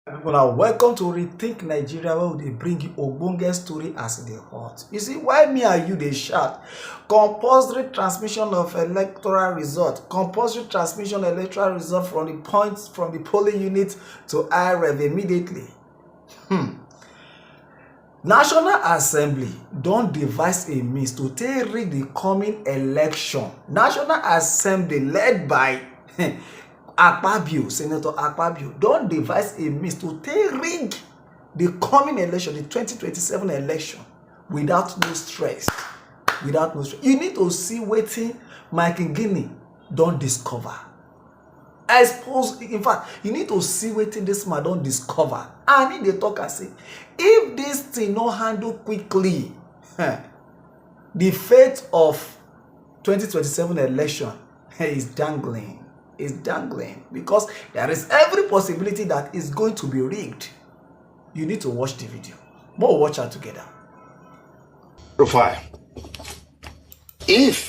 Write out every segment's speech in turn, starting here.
People are welcome to Rethink Nigeria, where they bring you ogbonge story as they hot. You see, why me and you they shout? Compulsory transmission of electoral result. Compulsory transmission electoral result from the points from the polling unit to IREV immediately. National Assembly don't devise a means to take rig the coming election. National Assembly led by Akpabio, Senator Akpabio, don't devise a means to take rig the coming election, the 2027 election, without no stress. Without no stress. You need to see waiting Mike Igini don't discover. I suppose, in fact, you need to see waiting this man don't discover. And in the talk and say, if this thing not handle quickly, the fate of 2027 election is dangling. Is dangling because there is every possibility that it's going to be rigged. You need to watch the video. More watch out together. Profile. If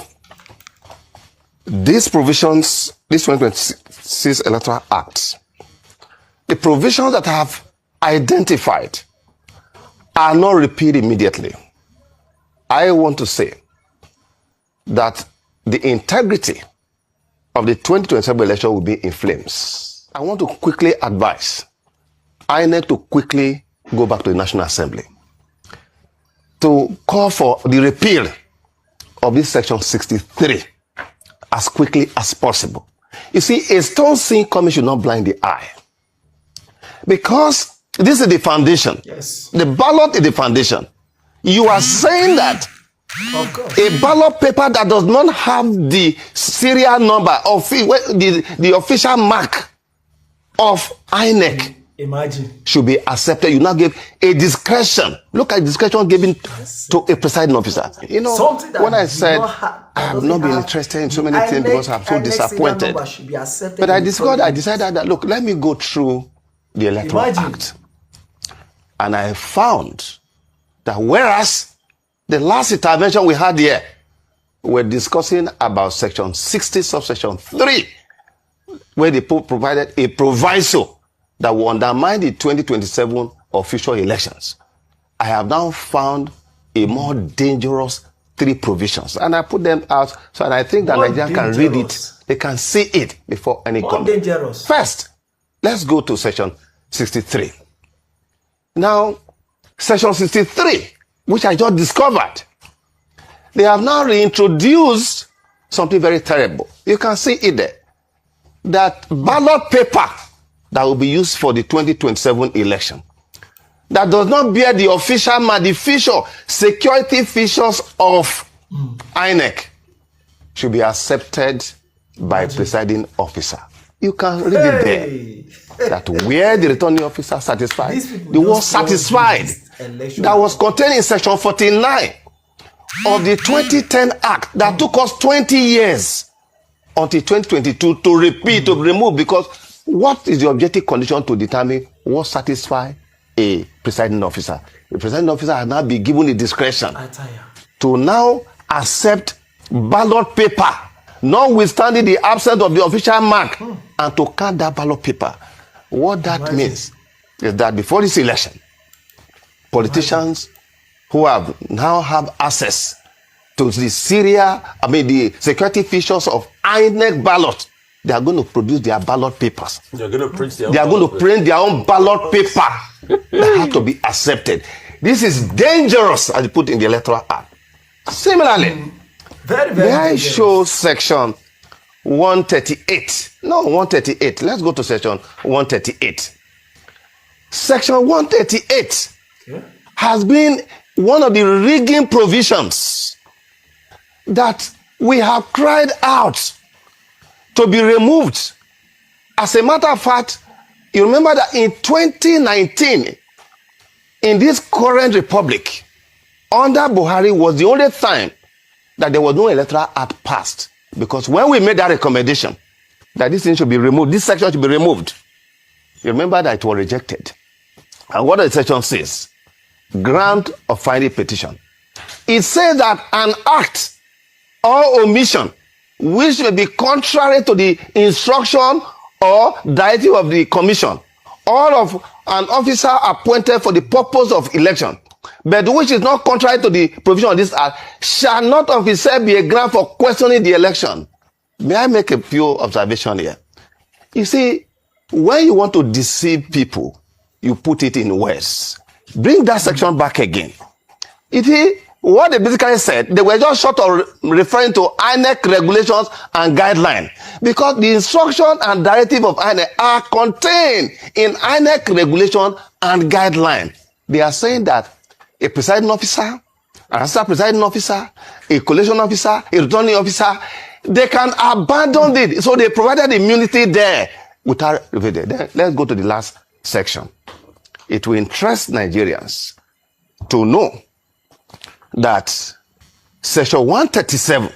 these provisions, this 2026 Electoral Act, the provisions that I have identified are not repeated immediately, I want to say that the integrity of the 2027 election will be in flames. I want to quickly advise INEC to quickly go back to the National Assembly to call for the repeal of this section 63 as quickly as possible. You see, a stone seeing coming should not blind the eye, because this is the foundation. Yes. The ballot is the foundation. You are saying that a ballot paper that does not have the serial number of the official mark of INEC should be accepted. You now give a discretion. Look at discretion given to a presiding officer. You know, when I said I have not been interested in so many things because I'm so disappointed, but I decided that, look, let me go through the Electoral Act, and I found that whereas the last intervention we had here, we're discussing about section 60, subsection 3, where they provided a proviso that will undermine the 2027 official elections. I have now found a more dangerous 3 provisions, and I put them out so that I think that Nigerians can read it. They can see it before any comment. First, let's go to section 63. Now, section 63, which I just discovered, they have now reintroduced something very terrible. You can see it there. That ballot paper that will be used for the 2027 election, that does not bear the official mark, the official security features of INEC, should be accepted by presiding officer. You can read it there. That where the returning officer satisfied, the word satisfied, that was contained in section 49 of the 2010 Act that took us 20 years until 2022 to repeat, to remove, because what is the objective condition to determine what satisfies a presiding officer? The presiding officer has now been given the discretion to now accept ballot paper, notwithstanding the absence of the official mark, and to count that ballot paper. What that means is that before this election, politicians who now have access to the the security features of INEC ballot, they are going to produce their ballot papers. They're going to print their own They are going to print their own ballot paper that have to be accepted. This is dangerous, as you put in the Electoral Act. Similarly, may I show section 138? No, 138. Let's go to section 138. Section 138 has been one of the rigging provisions that we have cried out to be removed. As a matter of fact, you remember that in 2019, in this current republic, under Buhari was the only time that there was no Electoral Act passed. Because when we made that recommendation that this thing should be removed, this section should be removed, you remember that it was rejected. And what the section says? Grant of final petition. It says that an act or omission which may be contrary to the instruction or directive of the commission all of an officer appointed for the purpose of election, but which is not contrary to the provision of this act, shall not of itself be a ground for questioning the election. May I make a few observations here? You see, when you want to deceive people, you put it in words. Bring that section back again. What they basically said, they were just short of referring to INEC regulations and guidelines, because the instruction and directive of INEC are contained in INEC regulation and guideline. They are saying that a presiding officer, an assistant presiding officer, a collation officer, a returning officer, they can abandon it. So they provided immunity there without repeating. Then let's go to the last section. It will interest Nigerians to know that section 137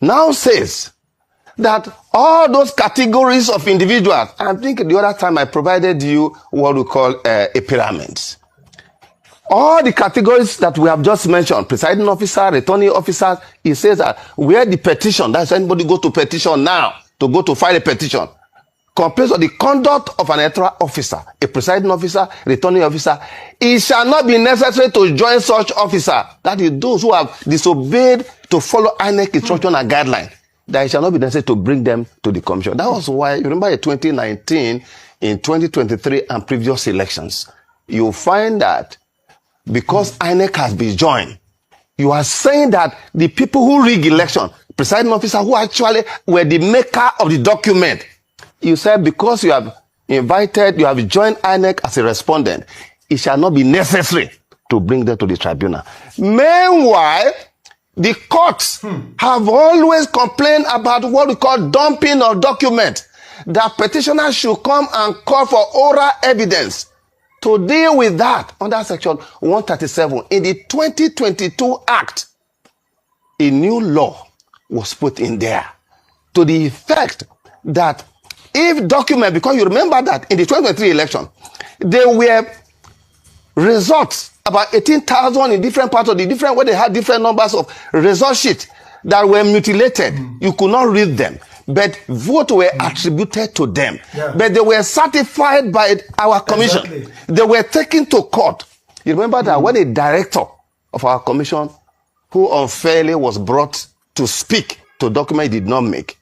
now says that all those categories of individuals, I think the other time I provided you what we call a pyramid. All the categories that we have just mentioned, presiding officer, returning officers, it says that where the petition, that's anybody go to petition now, to go to file a petition, complains of the conduct of an electoral officer, a presiding officer, returning officer, it shall not be necessary to join such officer. That is, those who have disobeyed to follow INEC instruction and guideline, that it shall not be necessary to bring them to the commission. That was why, you remember in 2019, in 2023 and previous elections, you find that because INEC has been joined, you are saying that the people who rig election, presiding officer who actually were the maker of the document, you said because you have joined INEC as a respondent, it shall not be necessary to bring them to the tribunal. Meanwhile, the courts have always complained about what we call dumping of documents. That petitioners should come and call for oral evidence. To deal with that, under section 137, in the 2022 Act, a new law was put in there to the effect that if document, because you remember that in the 2023 election, there were results, about 18,000 in different parts of the different, where they had different numbers of result sheets that were mutilated. You could not read them, but votes were attributed to them. But they were certified by our commission. Exactly. They were taken to court. You remember that when a director of our commission, who unfairly was brought to speak to a document he did not make,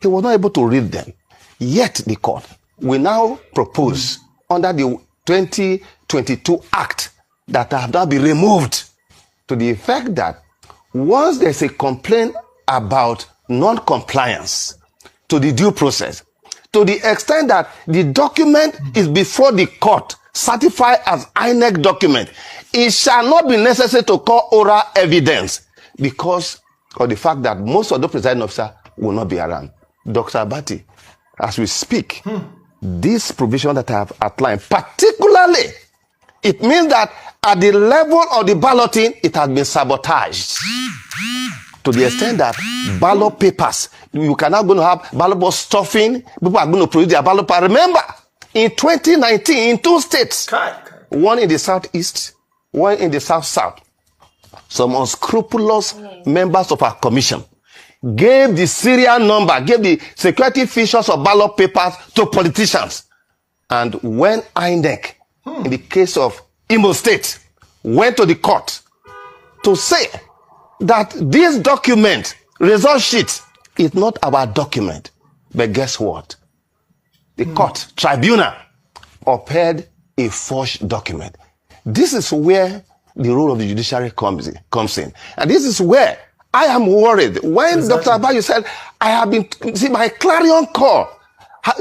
he was not able to read them. Yet the court will now propose under the 2022 Act that have now been removed, to the effect that once there's a complaint about non-compliance to the due process, to the extent that the document is before the court, certified as INEC document, it shall not be necessary to call oral evidence because of the fact that most of the presiding officer will not be around. Dr. Abati, as we speak, this provision that I have outlined, particularly, it means that at the level of the balloting, it has been sabotaged. To the extent that ballot papers, you are now going to have ballot box stuffing, people are going to produce their ballot paper. Remember, in 2019, in 2 states, one in the southeast, one in the south-south, some unscrupulous members of our commission gave the serial number, gave the security features of ballot papers to politicians. And when INEC, in the case of Imo State, went to the court to say that this document, result sheet, is not our document. But guess what? The court, tribunal, upheld a forged document. This is where the role of the judiciary comes in. And this is where I am worried. When Dr. Abayu said, I have been, see, my clarion call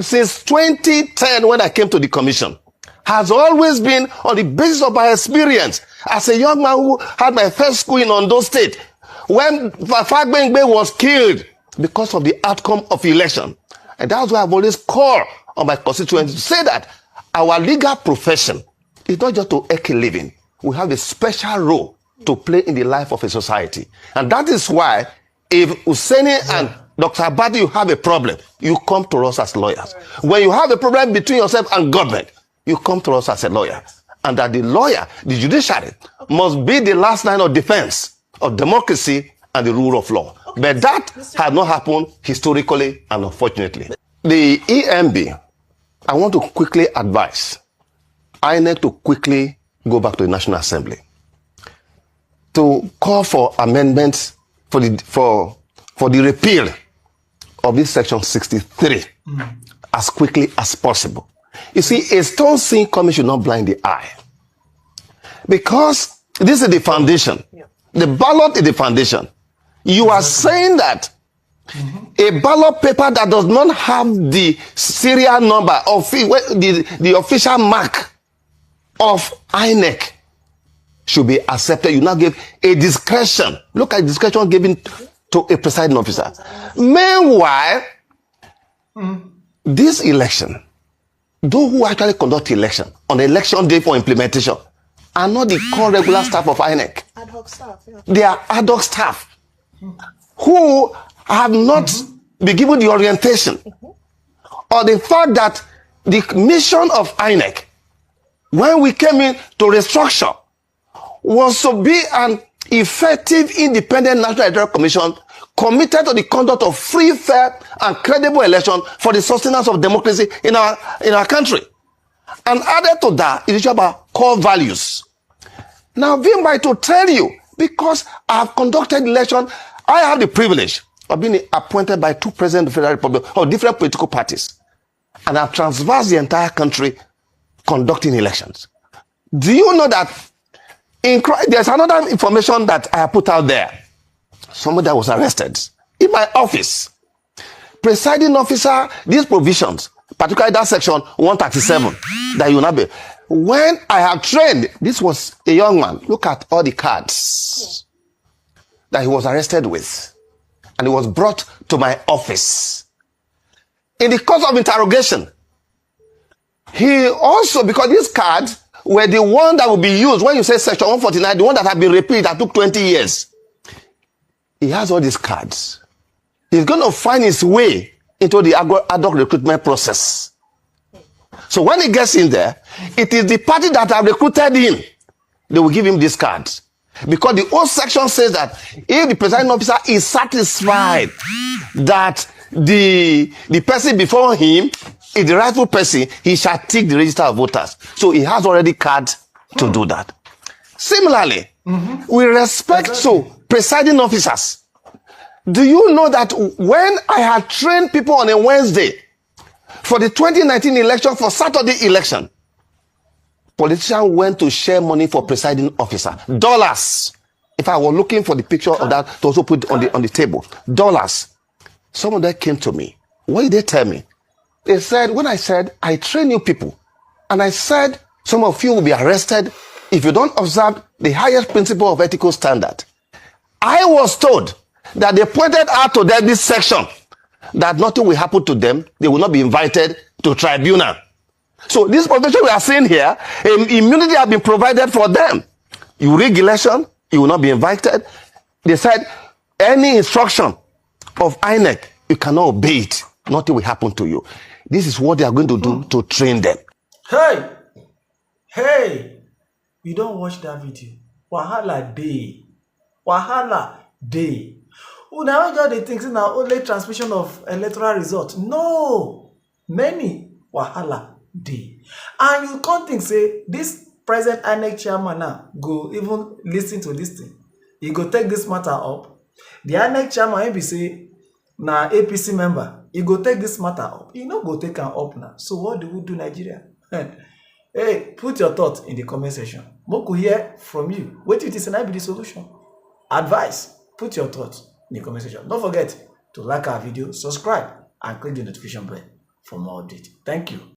since 2010 when I came to the commission has always been on the basis of my experience as a young man who had my first school in Ondo State, when Fagbengbe was killed because of the outcome of the election. And that's why I've always called on my constituents to say that our legal profession is not just to make a living. We have a special role to play in the life of a society. And that is why if Hussaini and Dr. Abadi, you have a problem, you come to us as lawyers. When you have a problem between yourself and government, you come to us as a lawyer. And that the lawyer, the judiciary, must be the last line of defense of democracy and the rule of law. But that has not happened historically and unfortunately. The EMB I want to quickly advise INEC to quickly go back to the National Assembly to call for amendments for the repeal of this section 63 as quickly as possible. You see, a stone seeing coming should not blind the eye. Because this is the foundation. The ballot is the foundation. You are saying that a ballot paper that does not have the serial number of the official mark of INEC should be accepted. You now give a discretion. Look at discretion given to a presiding officer. Meanwhile, this election, those who actually conduct election on election day for implementation are not the core regular staff of INEC. Ad hoc staff. Yeah. They are ad hoc staff who have not been given the orientation or the fact that the mission of INEC, when we came in to restructure, was to be an effective, independent National Electoral Commission committed to the conduct of free, fair, and credible election for the sustenance of democracy in our country. And added to that is the issue about core values. Now, being by to tell you, because I have conducted election, I have the privilege of being appointed by two presidents of the Federal Republic of different political parties. And I've traversed the entire country conducting elections. Do you know that there's another information that I have put out there? Somebody that was arrested in my office. Presiding officer, these provisions, particularly that section 137, that you will not be. When I have trained, this was a young man. Look at all the cards that he was arrested with. And he was brought to my office. In the course of interrogation, he also, because these cards were the one that will be used when you say section 149, the one that had been repeated that took 20 years. He has all these cards. He's going to find his way into the ad hoc recruitment process. So when he gets in there, it is the party that have recruited him. They will give him these cards. Because the old section says that if the presiding officer is satisfied that the person before him is the rightful person, he shall take the register of voters. So he has already cards to do that. Similarly, with respect to presiding officers, do you know that when I had trained people on a Wednesday for the 2019 election, for Saturday election, politicians went to share money for presiding officer. Dollars. If I were looking for the picture of that to also put on the table. Dollars. Some of them came to me. What did they tell me? They said, when I said, I train you people, and I said, some of you will be arrested if you don't observe the highest principle of ethical standard. I was told that they pointed out to them this section, that nothing will happen to them. They will not be invited to tribunal. So this provision we are seeing here, immunity has been provided for them. You rig election, you will not be invited. They said, any instruction of INEC, you cannot obey it. Nothing will happen to you. This is what they are going to do to train them. Hey, you don't watch that video. Wahala day. Now just the things in our only transmission of electoral results. No, many wahala day. And you can't think say this present INEC chairman now go even listen to this thing. He go take this matter up. The INEC chairman be say na APC member. He go take this matter up. He no go take am up now. So what do we do, Nigeria? Hey, put your thoughts in the comment section. Moku hear from you. What it is and be the solution. Advice. Put your thoughts in the comment section. Don't forget to like our video, subscribe, and click the notification bell for more updates. Thank you.